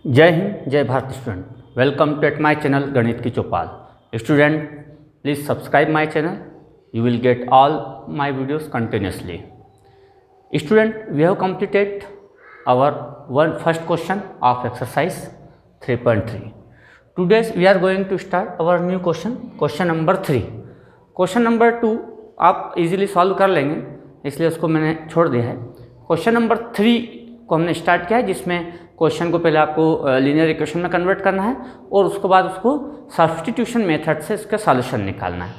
जय हिंद, जय Bharat student. Welcome to at my channel गणित की चौपाल। Student, please subscribe my channel. You will get all my videos continuously. Student, we have completed our first question of exercise 3.3. Today we are going to start our new question number 3. Question number 2 आप easily solve कर लेंगे, इसलिए उसको मैंने छोड़ दिया है। Question number 3 को हमने स्टार्ट किया है, जिसमें क्वेश्चन को पहले आपको लीनियर इक्वेशन में कन्वर्ट करना है और उसके बाद उसको सब्स्टिट्यूशन मेथड से इसका सॉल्यूशन निकालना है।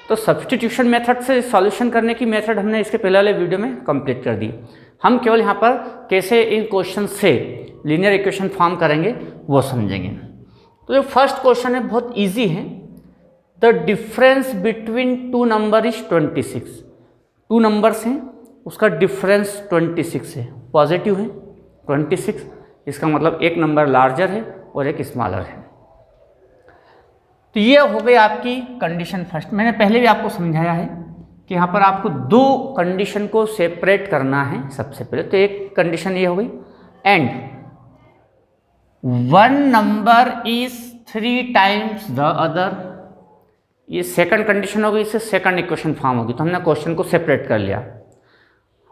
तो सब्स्टिट्यूशन मेथड से सॉल्यूशन करने की मेथड हमने इसके पहले वाले वीडियो में कंप्लीट कर दी। हम केवल यहाँ पर कैसे इन क्वेश्चन से लीनियर इक्वेशन फॉर्म करेंगे वो समझेंगे। तो जो फर्स्ट क्वेश्चन है बहुत इजी है। The difference between two number is 26। Two numbers हैं, उसका डिफरेंस 26 है, पॉजिटिव है 26। इसका मतलब एक नंबर लार्जर है और एक स्मॉलर है। तो ये हो गई आपकी कंडीशन फर्स्ट। मैंने पहले भी आपको समझाया है कि यहाँ पर आपको दो कंडीशन को सेपरेट करना है। सबसे पहले तो एक कंडीशन ये हो गई, and one number is 3 times the other. ये सेकंड कंडीशन हो गई, इससे सेकंड इक्वेशन फॉर्म होगी। तो हमने क्वेश्चन को सेपरेट कर लिया।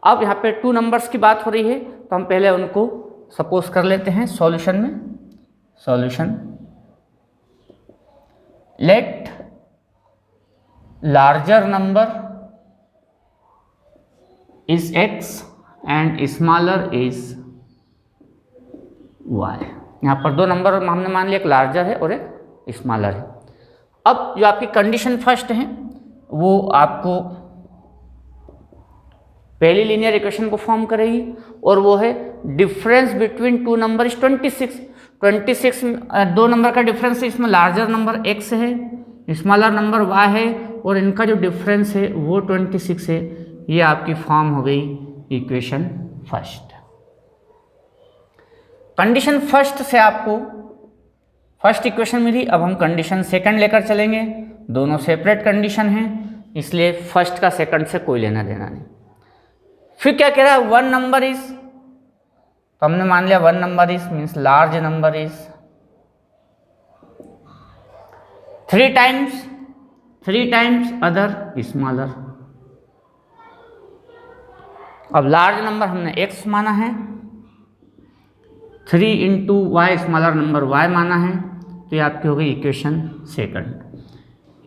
अब यहाँ पे टू नंबर्स की बात हो रही है, तो हम पहले उनको सपोज कर लेते हैं सॉल्यूशन में। Solution, let larger number is x and smaller is y। यहाँ पर दो नंबर हमने मान लिया, एक लार्जर है और एक स्मॉलर है। अब जो आपकी कंडीशन फर्स्ट है वो आपको पहली लीनियर इक्वेशन को फॉर्म करेगी, और वो है difference between two number is 26। 26 दो नंबर का डिफरेंस है, इसमें लार्जर नंबर x है, स्मॉलर नंबर y है, और इनका जो डिफरेंस है वो 26 है। ये आपकी फॉर्म हो गई इक्वेशन फर्स्ट। कंडीशन फर्स्ट से आपको फर्स्ट इक्वेशन मिली। अब हम कंडीशन सेकंड लेकर चलेंगे। दोनों सेपरेट कंडीशन हैं, इसलिए फर्स्ट का सेकंड से कोई लेना देना नहीं। फिर क्या कह रहा है, वन नंबर इज, तो हमने मान लिया one number is means large number is 3 times other smaller. अब लार्ज नंबर हमने x माना है, 3 into Y, smaller number y माना है। तो ये आपकी हो गई इक्वेशन सेकंड।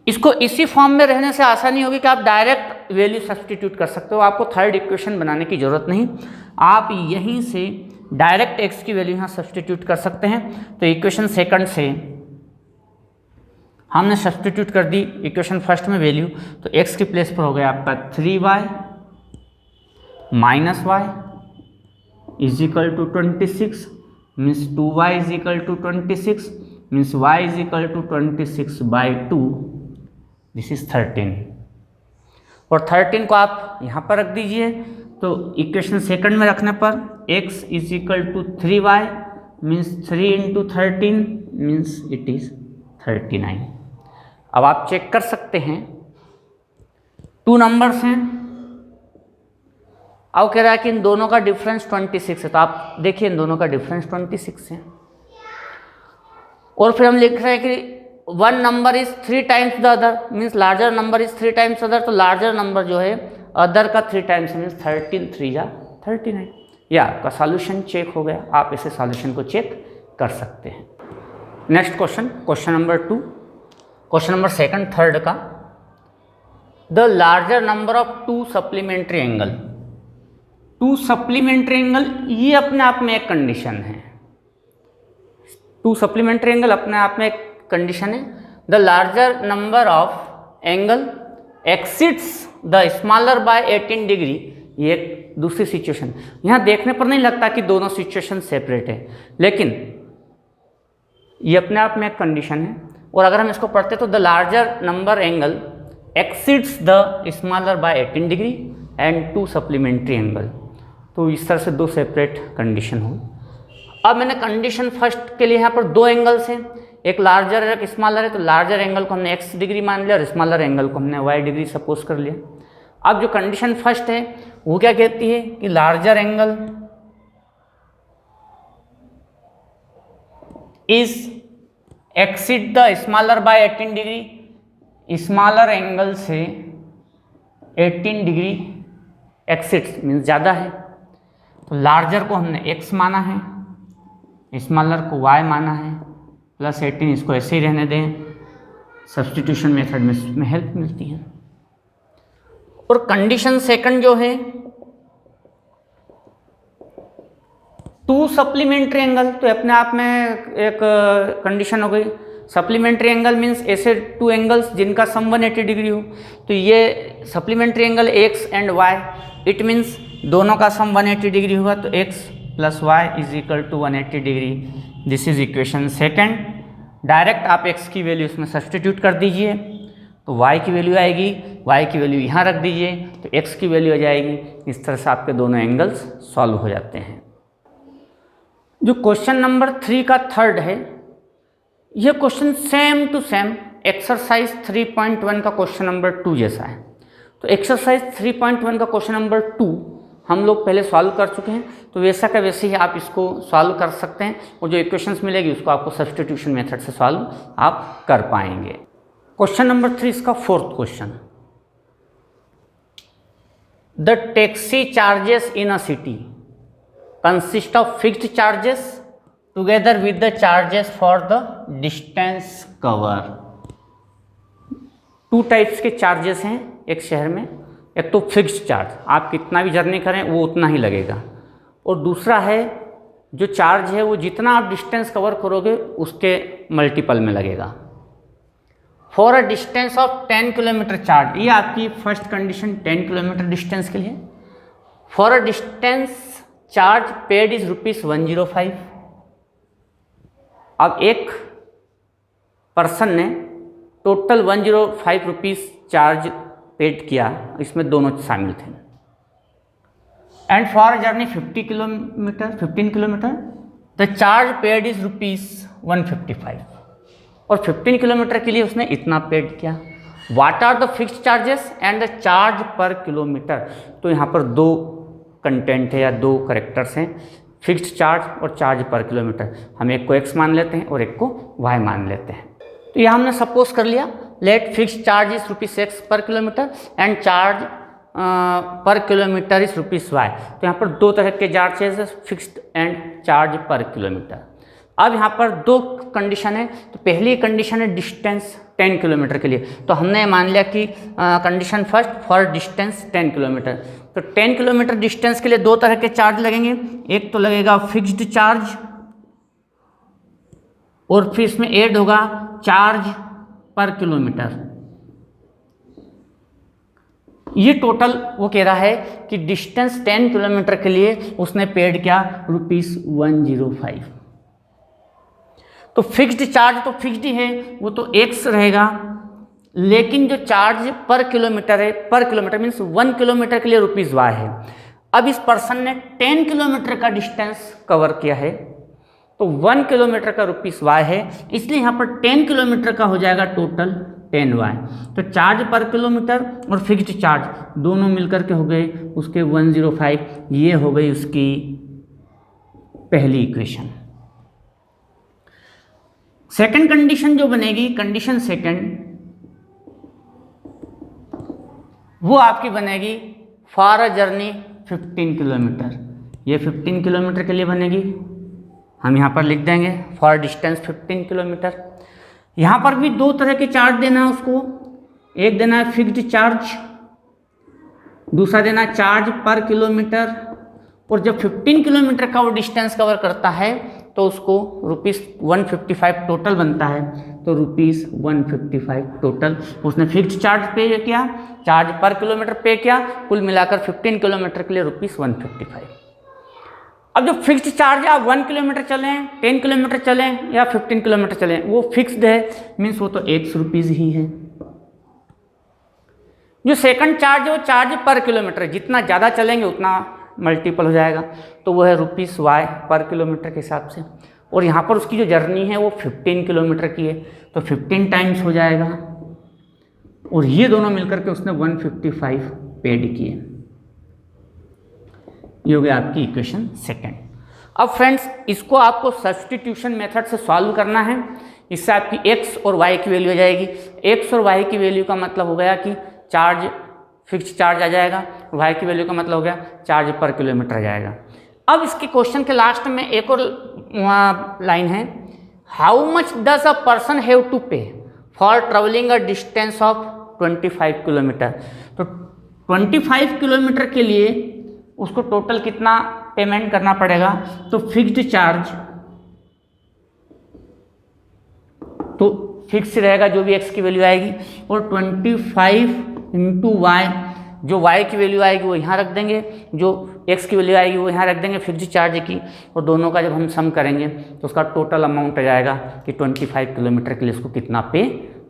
इसको इसी फॉर्म में रहने से आसानी होगी कि आप डायरेक्ट वैल्यू सब्स्टिट्यूट कर सकते हो। आपको थर्ड इक्वेशन बनाने की जरूरत नहीं, आप यहीं से डायरेक्ट x की वैल्यू यहाँ सब्स्टिट्यूट कर सकते हैं। तो इक्वेशन सेकंड से हमने सब्स्टिट्यूट कर दी इक्वेशन फर्स्ट में वैल्यू, तो x की प्लेस पर हो गया आपका 3y minus Y is equal to 26 means 2y is equal to 26 means y is equal to 26/2। This is 13, और 13 को आप यहाँ पर रख दीजिए। तो इक्वेशन सेकंड में रखने पर x is equal to 3y means 3 into 13 means it is 39। अब आप चेक कर सकते हैं, टू नंबर्स हैं। अब कह रहा है कि इन दोनों का डिफरेंस 26 है, तो आप देखिए इन दोनों का डिफरेंस 26 है। और फिर हम लिख रहे हैं कि one number is 3 times the other means larger number is 3 times other. तो लार्जर नंबर जो है अदर का 3 टाइम्स मीन्स 13 3 या 39। या आपका सॉल्यूशन चेक हो गया। आप इसे सॉल्यूशन को चेक कर सकते हैं। Next question, question number 2, question number second third का, the larger number of 2 supplementary angle. 2 supplementary angle ये अपने आप में एक कंडीशन है। 2 सप्लीमेंट्री एंगल अपने आप में एक कंडीशन है। The larger number of angle exceeds the smaller by 18 degree. ये एक दूसरी सिचुएशन। यहाँ देखने पर नहीं लगता कि दोनों सिचुएशन सेपरेट है, लेकिन ये अपने आप में एक कंडीशन है। और अगर हम इसको पढ़ते तो the larger number angle exceeds the smaller by 18 degree and 2 supplementary angle. तो इस तरह से दो सेपरेट कंडीशन हो। अब मैंने कंडीशन फर्स्ट के लिए यहाँ पर दो एंगल्स हैं, एक लार्जर है एक स्मॉलर है। तो लार्जर एंगल को हमने x डिग्री मान लिया और स्मॉलर एंगल को हमने y डिग्री सपोज कर लिया। अब जो कंडीशन फर्स्ट है वो क्या कहती है कि larger angle is exceed the smaller by 18 degree, smaller angle से 18 डिग्री एक्सिड मीन्स ज़्यादा है, तो लार्जर को हमने x माना है, स्मॉलर को y माना है, प्लस 18 इसको ऐसे ही रहने दें, सब्स्टिट्यूशन मेथड में इसमें हेल्प मिलती है। और कंडीशन सेकंड जो है टू सप्लीमेंट्री एंगल, तो अपने आप में एक कंडीशन हो गई। सप्लीमेंट्री एंगल मीन्स ऐसे टू एंगल्स जिनका सम 180 डिग्री हो, तो ये supplementary angle x and y, it means दोनों का सम 180 डिग्री हुआ, तो x plus Y is equal to 180 degree. This is equation second. Direct आप x की वैल्यू इसमें सब्स्टिट्यूट कर दीजिए, तो y की वैल्यू आएगी, y की वैल्यू यहाँ रख दीजिए, तो x की वैल्यू आ जाएगी। इस तरह से आपके दोनों एंगल्स सॉल्व हो जाते हैं। जो क्वेश्चन नंबर 3 का थर्ड है, यह question same to same exercise 3.1 का क्वेश्चन नंबर 2 जैसा है। तो एक्सरसाइज 3.1 का क्वेश्चन नंबर 2 हम लोग पहले सॉल्व कर चुके हैं, तो वैसा का वैसे ही आप इसको सॉल्व कर सकते हैं, और जो इक्वेशंस मिलेगी उसको आपको सब्स्टिट्यूशन मेथड से सॉल्व आप कर पाएंगे। क्वेश्चन नंबर 3 इसका fourth question, the taxi charges in a city consist of fixed charges together with the charges for the distance cover. Two types के चार्जेस हैं एक शहर में, एक तो फिक्स्ड चार्ज, आप कितना भी जर्नी करें वो उतना ही लगेगा, और दूसरा है जो चार्ज है वो जितना आप डिस्टेंस कवर करोगे उसके मल्टीपल में लगेगा। For a distance of 10 kilometre charge, ये आपकी फर्स्ट कंडीशन 10 किलोमीटर डिस्टेंस के लिए। For a distance charge paid is ₹105। अब एक पर्सन ने टोटल 105 रुपीज़ चार्ज पेड किया, इसमें दोनों शामिल थे। And for journey 15 kilometre the charge paid is ₹155, और 15 किलोमीटर के लिए उसने इतना पेड किया। What are the fixed charges and the charge per kilometre, तो यहाँ पर दो कंटेंट है या दो करेक्टर्स हैं, फिक्स्ड चार्ज और चार्ज पर किलोमीटर। हम एक को x मान लेते हैं और एक को y मान लेते हैं। तो यहाँ हमने सपोज कर लिया, लेट फिक्स्ड चार्ज इज ₹6 पर kilometre and charge per kilometre is ₹y। तो यहाँ पर दो तरह के चार्जेस है, fixed and charge per kilometre. अब यहाँ पर दो कंडीशन है, तो पहली कंडीशन है डिस्टेंस 10 किलोमीटर के लिए, तो हमने मान लिया कि condition first for distance 10 kilometre. तो 10 किलोमीटर डिस्टेंस के लिए दो तरह के चार्ज लगेंगे, एक तो लगेगा फिक्स्ड चार्ज और फिर इसमें ऐड होगा चार्ज पर किलोमीटर। ये टोटल वो कह रहा है कि डिस्टेंस 10 किलोमीटर के लिए उसने पेड किया ₹105। तो फिक्स्ड चार्ज तो फिक्स्ड ही है, वो तो x रहेगा, लेकिन जो चार्ज पर किलोमीटर है, पर किलोमीटर मीन्स 1 किलोमीटर के लिए ₹y है। अब इस पर्सन ने 10 किलोमीटर का डिस्टेंस कवर किया है, तो 1 किलोमीटर का ₹y है, इसलिए यहाँ पर 10 किलोमीटर का हो जाएगा टोटल 10y। तो चार्ज पर किलोमीटर और फिक्स्ड चार्ज दोनों मिलकर के हो गए उसके 105, ये हो गई उसकी पहली इक्वेशन। सेकंड कंडीशन जो बनेगी, कंडीशन सेकंड, वो आपकी बनेगी फॉर अ जर्नी 15 किलोमीटर। ये 15 किलोमीटर के लिए बनेगी, हम यहाँ पर लिख देंगे फॉर डिस्टेंस 15 किलोमीटर। यहाँ पर भी दो तरह के चार्ज देना है उसको, एक देना है फिक्स्ड चार्ज, दूसरा देना है चार्ज पर किलोमीटर। और जब 15 किलोमीटर का वो डिस्टेंस कवर करता है तो उसको ₹155 टोटल बनता है, तो ₹155 टोटल उसने फिक्स्ड चार्ज पे किया, चार्ज पर किलोमीटर पे किया, कुल मिलाकर 15 किलोमीटर के लिए ₹155। अब जो फिक्स्ड चार्ज आप 1 किलोमीटर चलें, 10 किलोमीटर चलें या 15 किलोमीटर चलें, वो फिक्स्ड है, मीन्स वो तो ₹1 ही है। जो सेकंड चार्ज है वो चार्ज पर किलोमीटर है, जितना ज़्यादा चलेंगे उतना मल्टीपल हो जाएगा, तो वो है ₹y पर किलोमीटर के हिसाब से। और यहाँ पर उसकी जो जर्नी है वो 15 किलोमीटर की है, तो 15 टाइम्स हो जाएगा, और ये दोनों मिलकर के उसने 155 पेड किए। ये हो गया आपकी इक्वेशन सेकंड। अब फ्रेंड्स इसको आपको सब्स्टिट्यूशन मेथड से सॉल्व करना है। इससे आपकी x और y की वैल्यू आ जाएगी। x और y की वैल्यू का मतलब हो गया कि चार्ज, फिक्स चार्ज आ जाएगा, y की वैल्यू का मतलब हो गया चार्ज पर किलोमीटर आ जाएगा। अब इसके क्वेश्चन के लास्ट में एक और लाइन है, how much does a person have to pay for travelling a distance of 25 kilometre. तो 25 किलोमीटर के लिए उसको टोटल कितना पेमेंट करना पड़ेगा, तो फिक्स्ड चार्ज तो फिक्स रहेगा जो भी x की वैल्यू आएगी, और 25 इंटू वाई, जो y की वैल्यू आएगी वो यहाँ रख देंगे, जो x की वैल्यू आएगी वो यहाँ रख देंगे फिक्स्ड चार्ज की, और दोनों का जब हम सम करेंगे तो उसका टोटल अमाउंट आ जाएगा कि 25 किलोमीटर के लिए उसको कितना पे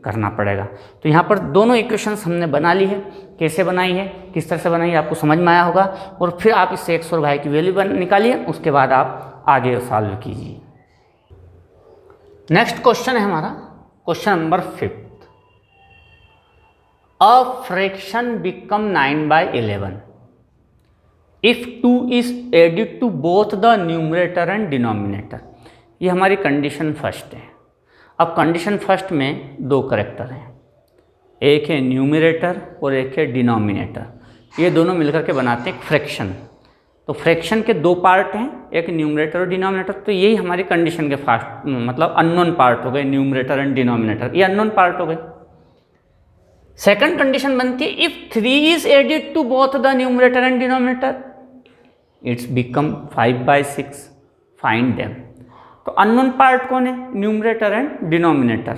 करना पड़ेगा। तो यहाँ पर दोनों इक्वेशंस हमने बना ली है। कैसे बनाई है, किस तरह से बनाई है, आपको समझ में आया होगा। और फिर आप इससे x और y की वैल्यू निकालिए, उसके बाद आप आगे सॉल्व कीजिए। नेक्स्ट क्वेश्चन है हमारा question number 5। A fraction become 9/11 if 2 is added to both the numerator and denominator. ये हमारी कंडीशन फर्स्ट है। अब कंडीशन फर्स्ट में दो करेक्टर हैं, एक है न्यूमरेटर और एक है डिनोमिनेटर। ये दोनों मिलकर के बनाते हैं फ्रैक्शन। तो फ्रैक्शन के दो पार्ट हैं, एक न्यूमरेटर और डिनोमिनेटर। तो यही हमारी कंडीशन के फास्ट मतलब अननोन पार्ट हो गए, न्यूमरेटर एंड डिनोमिनेटर, ये अननोन पार्ट हो गए। सेकंड कंडीशन बनती है if 3 is added to both the numerator and denominator it's become 5/6, find them. तो अननोन पार्ट कौन है, न्यूमरेटर एंड डिनोमिनेटर।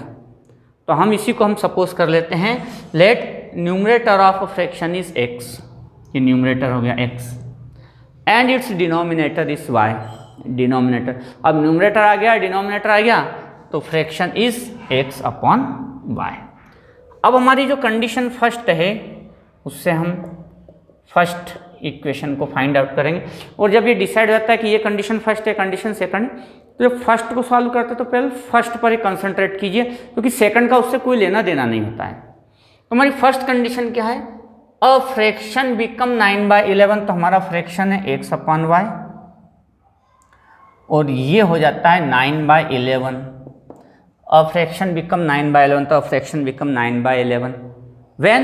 तो हम इसी को हम सपोज कर लेते हैं, let numerator of a fraction is x, ये न्यूमरेटर हो गया x, and it's denominator is y, denominator. अब न्यूमरेटर आ गया, डिनोमिनेटर आ गया, तो fraction is x upon y। अब हमारी जो कंडीशन फर्स्ट है उससे हम फर्स्ट इक्वेशन को फाइंड आउट करेंगे। और जब ये डिसाइड होता है कि ये कंडीशन फर्स्ट है, कंडीशन सेकंड, तो जब फर्स्ट को सॉल्व करते तो पहले फर्स्ट पर ही कंसंट्रेट कीजिए, क्योंकि सेकंड का उससे कोई लेना देना नहीं होता है। तो हमारी फर्स्ट कंडीशन क्या है, अ फ्रैक्शन बिकम 9/11। तो हमारा फ्रैक्शन है x अपॉन y, और ये हो जाता है 9/11। अ फ्रैक्शन बिकम 9/11, तो a fraction become 9/11 when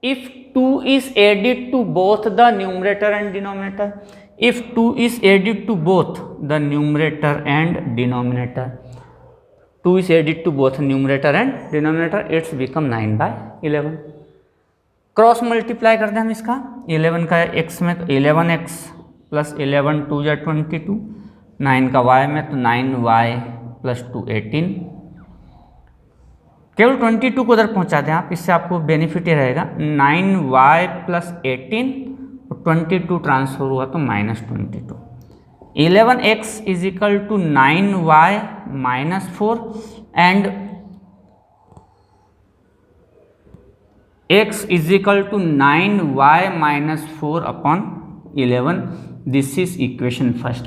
if 2 is added to both the numerator and denominator. If 2 is added to both the numerator and denominator, 2 is added to both numerator and denominator, it's become 9/11। Cross multiply करते हैं हम इसका, 11 का x में तो 11x plus 11 2 या 22, 9 का y में तो 9y प्लस 2 18। केवल 22 को उधर पहुंचा दें आप, इससे आपको बेनिफिट ही रहेगा। 9y प्लस 18, 22 ट्रांसफर हुआ तो -22। 11x is equal to 9y minus 4 and x is equal to 9y minus 4 upon 11। This is equation first.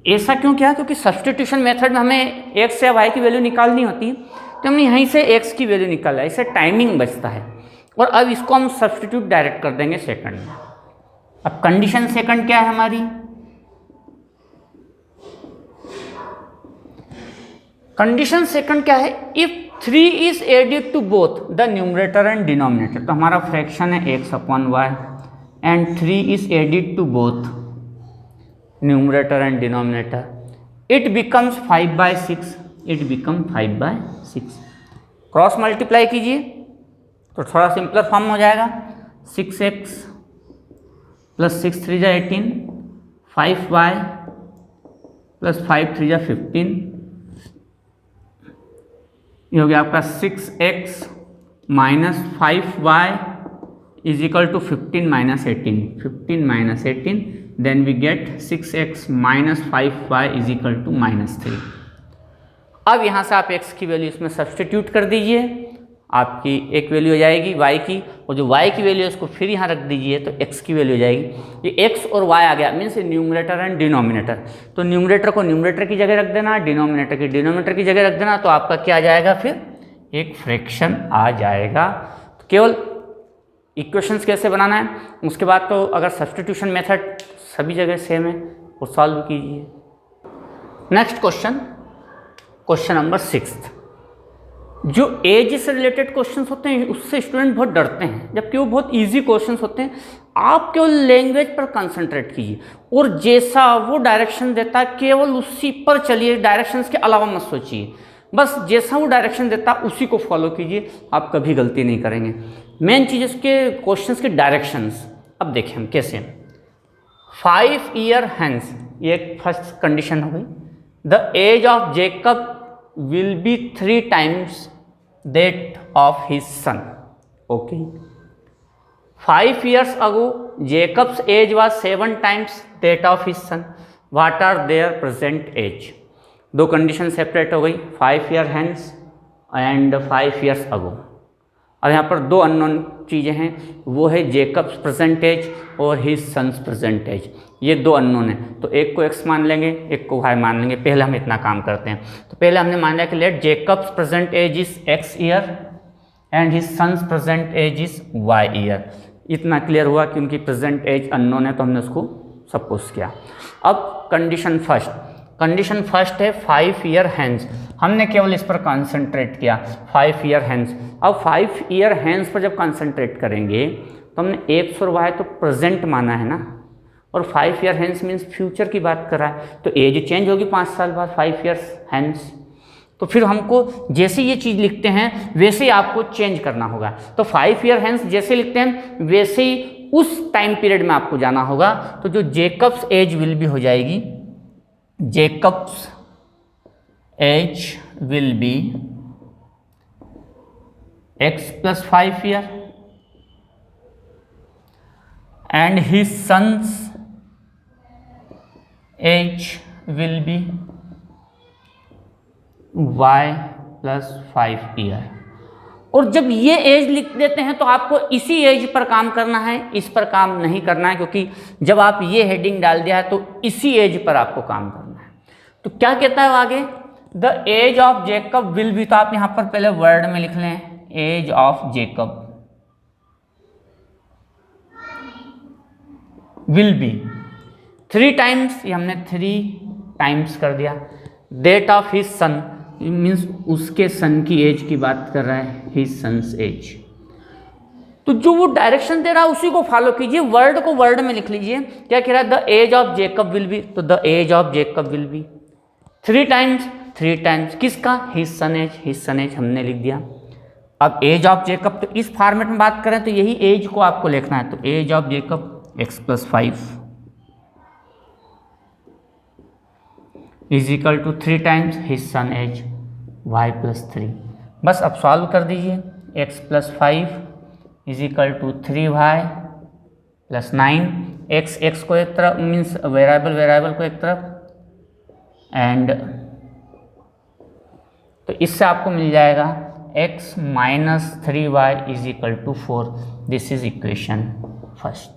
ऐसा क्यों किया, क्योंकि सब्स्टिट्यूशन मेथड में हमें x या y की वैल्यू निकालनी होती है, तो हमने यहीं से x की वैल्यू निकाला, इससे टाइमिंग बचता है। और अब इसको हम सब्स्टिट्यूट डायरेक्ट कर देंगे सेकंड में। अब कंडीशन सेकंड क्या है हमारी, कंडीशन सेकंड क्या है, if 3 is added to both the numerator and denominator. तो हमारा फ्रैक्शन है x upon y and 3 is added to both numerator and denominator, it becomes 5/6, it become 5/6। Cross multiply कीजिए तो थोड़ा सिंपलर फॉर्म हो जाएगा, 6x प्लस 6 3 जा 18, 5y plus 5 3 जा 15, ये हो गया आपका 6x minus 5y is equal to 15 minus 18, 15 minus 18, then we get 6x minus 5y is equal to -3। अब यहाँ से आप x की वैल्यू इसमें सब्स्टिट्यूट कर दीजिए, आपकी एक वैल्यू हो जाएगी y की, और जो y की वैल्यू है उसको फिर यहाँ रख दीजिए तो x की वैल्यू हो जाएगी। ये x और y आ गया, मीन्स न्यूमरेटर एंड डिनोमिनेटर। तो न्यूमरेटर को न्यूमरेटर की जगह रख देना, डिनोमिनेटर की डिनोमिनेटर की जगह रख देना, तो आपका क्या आ जाएगा, फिर एक फ्रैक्शन आ जाएगा। तो केवल इक्वेशंस कैसे बनाना है, उसके बाद तो अगर सब्स्टिट्यूशन मेथड सभी जगह सेम है, और सॉल्व कीजिए। Next question, question number 6। जो एज से रिलेटेड क्वेश्चंस होते हैं उससे स्टूडेंट बहुत डरते हैं, जबकि वो बहुत इजी क्वेश्चंस होते हैं। आप केवल लैंग्वेज पर कंसंट्रेट कीजिए और जैसा वो डायरेक्शन देता है केवल उसी पर चलिए, डायरेक्शंस के अलावा मत सोचिए। बस जैसा वो डायरेक्शन देता है उसी को फॉलो कीजिए, आप कभी गलती नहीं करेंगे। मेन चीज़ इसके क्वेश्चंस के डायरेक्शंस। अब देखें हम कैसे। 5 ईयर हैंस, ये एक फर्स्ट कंडीशन हो गई। The age of Jacob will be 3 times that of his son. Okay. 5 years ago, Jacob's age was 7 times that of his son. What are their present age? दो condition separate हो गई, 5 year hence and 5 years ago। और यहाँ पर दो unknown चीज़ें हैं, वो है जेकब्स प्रेजेंट एज और हिज सन्स प्रेजेंट एज। ये दो अननोन हैं, तो एक को x मान लेंगे, एक को y मान लेंगे। पहले हम इतना काम करते हैं। तो पहले हमने मान लिया कि let Jacob's present age is x year and his son's present age is y year. इतना क्लियर हुआ कि उनकी प्रेजेंट एज अननोन है, तो हमने उसको सपोज किया। अब कंडीशन फर्स्ट है 5 ईयर हैंस। हमने केवल इस पर कंसंट्रेट किया, 5 ईयर हैंस। अब 5 ईयर हैंस पर जब कंसंट्रेट करेंगे तो हमने x और y तो प्रेजेंट माना है ना, और 5 ईयर हैंस मीन्स फ्यूचर की बात कर रहा है, तो एज चेंज होगी 5 साल बाद 5 ईयर्स हैंस। तो फिर हमको जैसे ये चीज़ लिखते हैं वैसे ही आपको चेंज करना होगा। तो 5 ईयर हैंस जैसे लिखते हैं वैसे ही उस टाइम पीरियड में आपको जाना होगा। तो जो जेकब्स एज विल भी हो जाएगी, Jacob's age will be x plus 5 year and his son's age will be y plus 5 year। और जब ये एज लिख देते हैं तो आपको इसी एज पर काम करना है, इस पर काम नहीं करना है, क्योंकि जब आप ये हेडिंग डाल दिया है तो इसी एज पर आपको काम करना है। तो क्या कहता है आगे, the age of Jacob will be, तो आप यहां पर पहले वर्ड में लिख लें age of Jacob will be 3 times, ये हमने 3 टाइम्स कर दिया। That of his son means उसके सन की एज की बात कर रहा है, हिज सन्स एज। तो जो वो डायरेक्शन दे रहा है उसी को फॉलो कीजिए, वर्ड को वर्ड में लिख लीजिए। क्या कह रहा है, the age of Jacob will be, तो the age of Jacob will be 3 times किसका, हिज सन एज हमने लिख दिया। अब एज ऑफ जेकब, तो इस फॉर्मेट में बात करें तो यही एज को आपको लिखना है। तो age of Jacob x plus 5 is equal to 3 times his son age y plus 3। बस अब सॉल्व कर दीजिए, x plus 5 is equal to 3y plus 9। x को एक तरफ मीन्स वेरिएबल को एक तरफ, एंड तो इससे आपको मिल जाएगा x minus 3y is equal to 4। This is equation first.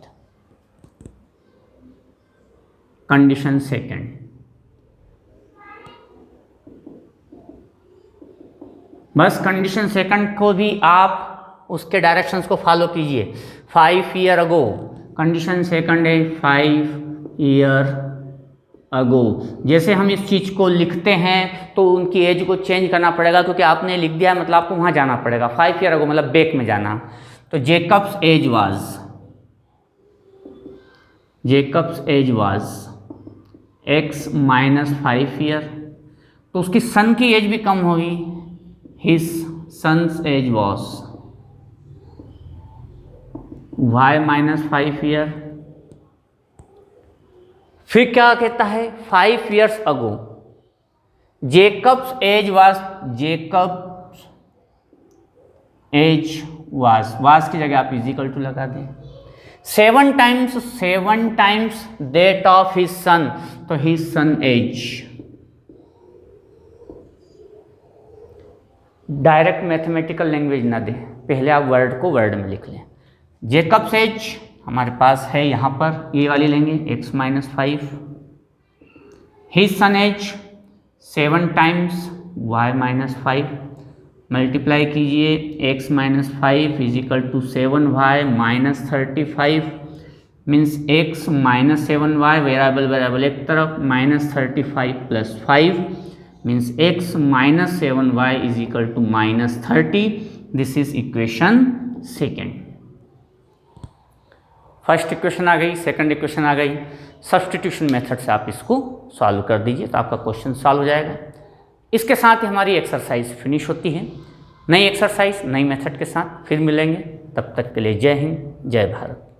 Condition second, बस कंडीशन सेकंड को भी आप उसके डायरेक्शंस को फॉलो कीजिए। 5 ईयर अगो, कंडीशन सेकंड है 5 ईयर अगो। जैसे हम इस चीज़ को लिखते हैं तो उनकी एज को चेंज करना पड़ेगा, क्योंकि आपने लिख दिया है मतलब आपको वहाँ जाना पड़ेगा। 5 ईयर अगो मतलब बैक में जाना। तो Jacob's age was x minus 5 year, तो उसकी सन की एज भी कम होगी, his son's age was y minus 5 year. फिर क्या कहता है, 5 years ago Jacob's age was की जगह आप इजिकल टू लगा दें। 7 times that of his son, तो his son age. Direct mathematical language ना दें, पहले आप वर्ड को वर्ड में लिख लें। जेकब्स एज हमारे पास है यहाँ पर, ये वाली लेंगे x minus 5। His son age 7 times y minus 5, multiply कीजिए x minus 5 is equal to 7y minus 35 means x minus 7y variable एक तरफ, -35 + 5 means x minus 7y is equal to -30। This is equation second. First equation आ गई, second equation आ गई। Substitution method से आप इसको सॉल्व कर दीजिए तो आपका क्वेश्चन सॉल्व हो जाएगा। इसके साथ ही हमारी एक्सरसाइज फिनिश होती है। नई एक्सरसाइज नई मेथड के साथ फिर मिलेंगे, तब तक के लिए जय हिंद, जय भारत।